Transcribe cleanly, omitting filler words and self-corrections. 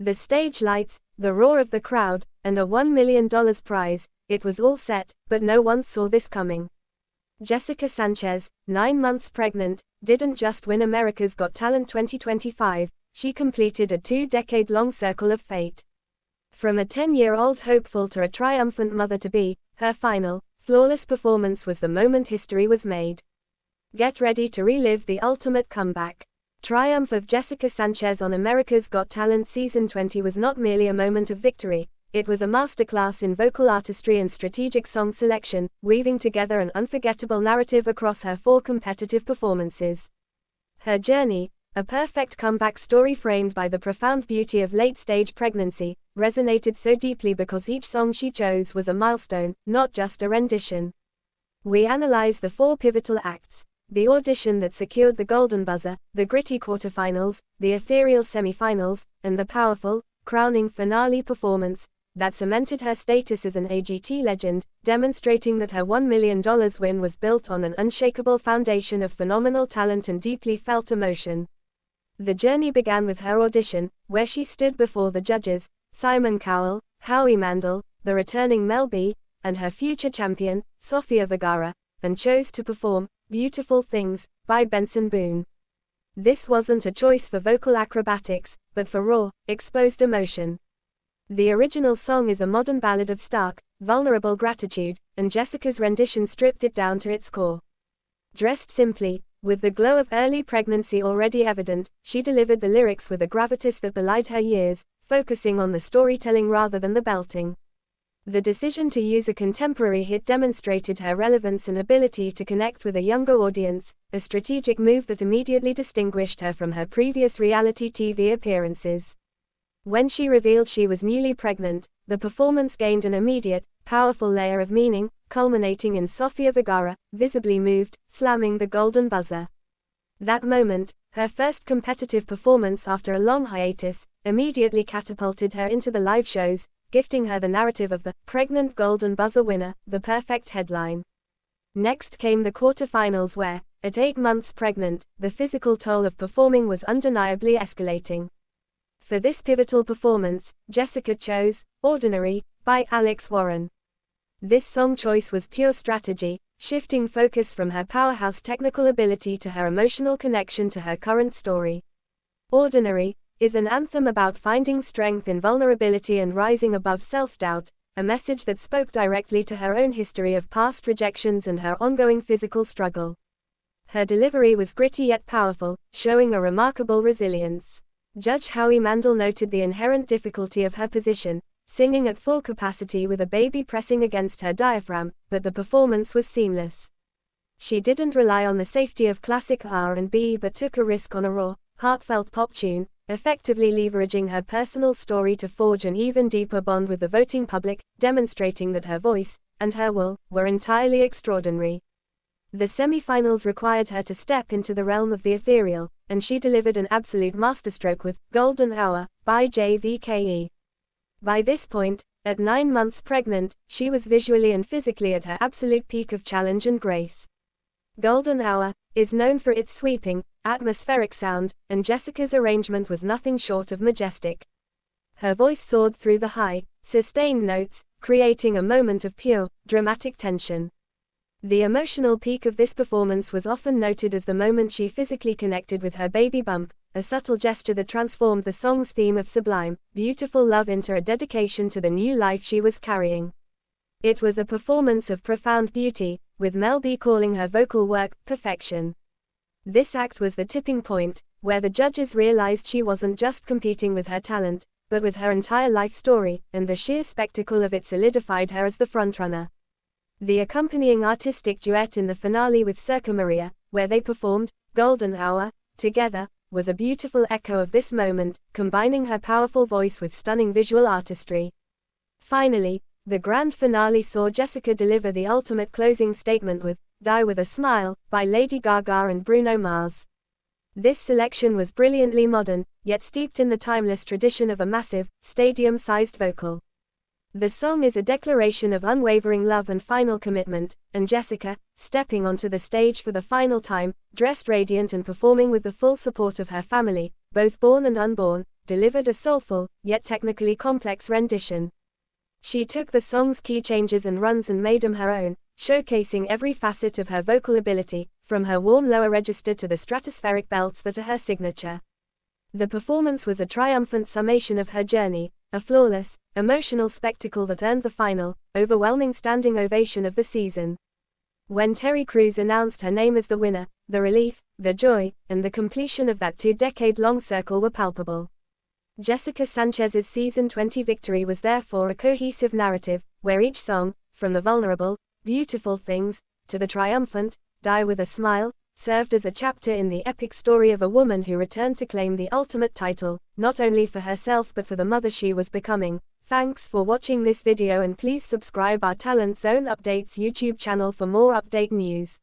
The stage lights, the roar of the crowd, and a $1 million prize, it was all set, but no one saw this coming. Jessica Sanchez, 9 months pregnant, didn't just win America's Got Talent 2025, she completed a 2-decade-long circle of fate. From a 10-year-old hopeful to a triumphant mother-to-be, her final, flawless performance was the moment history was made. Get ready to relive the ultimate comeback. Triumph of Jessica Sanchez on America's Got Talent Season 20 was not merely a moment of victory, it was a masterclass in vocal artistry and strategic song selection, weaving together an unforgettable narrative across her 4 competitive performances. Her journey, a perfect comeback story framed by the profound beauty of late-stage pregnancy, resonated so deeply because each song she chose was a milestone, not just a rendition. We analyze the 4 pivotal acts: the audition that secured the Golden Buzzer, the gritty quarterfinals, the ethereal semifinals, and the powerful, crowning finale performance that cemented her status as an AGT legend, demonstrating that her $1 million win was built on an unshakable foundation of phenomenal talent and deeply felt emotion. The journey began with her audition, where she stood before the judges, Simon Cowell, Howie Mandel, the returning Mel B, and her future champion, Sofia Vergara, and chose to perform Beautiful Things by Benson Boone. This wasn't a choice for vocal acrobatics, but for raw, exposed emotion. The original song is a modern ballad of stark, vulnerable gratitude, and Jessica's rendition stripped it down to its core. Dressed simply, with the glow of early pregnancy already evident, she delivered the lyrics with a gravitas that belied her years, focusing on the storytelling rather than the belting. The decision to use a contemporary hit demonstrated her relevance and ability to connect with a younger audience, a strategic move that immediately distinguished her from her previous reality TV appearances. When she revealed she was newly pregnant, the performance gained an immediate, powerful layer of meaning, culminating in Sofia Vergara, visibly moved, slamming the golden buzzer. That moment, her first competitive performance after a long hiatus, immediately catapulted her into the live shows, gifting her the narrative of the pregnant Golden Buzzer winner, the perfect headline. Next came the quarterfinals where, at 8 months pregnant, the physical toll of performing was undeniably escalating. For this pivotal performance, Jessica chose Ordinary by Alex Warren. This song choice was pure strategy, shifting focus from her powerhouse technical ability to her emotional connection to her current story. Ordinary is an anthem about finding strength in vulnerability and rising above self-doubt, a message that spoke directly to her own history of past rejections and her ongoing physical struggle. Her delivery was gritty yet powerful, showing a remarkable resilience. Judge Howie Mandel noted the inherent difficulty of her position, singing at full capacity with a baby pressing against her diaphragm, but the performance was seamless. She didn't rely on the safety of classic R&B but took a risk on a raw, heartfelt pop tune, effectively leveraging her personal story to forge an even deeper bond with the voting public, demonstrating that her voice and her will were entirely extraordinary. The semi-finals required her to step into the realm of the ethereal, and she delivered an absolute masterstroke with Golden Hour by JVKE. By this point, at 9 months pregnant, she was visually and physically at her absolute peak of challenge and grace. Golden Hour is known for its sweeping, atmospheric sound, and Jessica's arrangement was nothing short of majestic. Her voice soared through the high, sustained notes, creating a moment of pure, dramatic tension. The emotional peak of this performance was often noted as the moment she physically connected with her baby bump, a subtle gesture that transformed the song's theme of sublime, beautiful love into a dedication to the new life she was carrying. It was a performance of profound beauty, with Mel B calling her vocal work perfection. This act was the tipping point, where the judges realized she wasn't just competing with her talent, but with her entire life story, and the sheer spectacle of it solidified her as the frontrunner. The accompanying artistic duet in the finale with Circa Maria, where they performed Golden Hour together, was a beautiful echo of this moment, combining her powerful voice with stunning visual artistry. Finally, the grand finale saw Jessica deliver the ultimate closing statement with Die With a Smile by Lady Gaga and Bruno Mars. This selection was brilliantly modern, yet steeped in the timeless tradition of a massive, stadium-sized vocal. The song is a declaration of unwavering love and final commitment, and Jessica, stepping onto the stage for the final time, dressed radiant and performing with the full support of her family, both born and unborn, delivered a soulful, yet technically complex rendition. She took the song's key changes and runs and made them her own, showcasing every facet of her vocal ability, from her warm lower register to the stratospheric belts that are her signature. The performance was a triumphant summation of her journey, a flawless, emotional spectacle that earned the final, overwhelming standing ovation of the season. When Terry Crews announced her name as the winner, the relief, the joy, and the completion of that 2-decade-long circle were palpable. Jessica Sanchez's Season 20 victory was therefore a cohesive narrative, where each song, from the vulnerable, beautiful things, to the triumphant, die with a smile, served as a chapter in the epic story of a woman who returned to claim the ultimate title, not only for herself but for the mother she was becoming. Thanks for watching this video and please subscribe our Talent Zone Updates YouTube channel for more update news.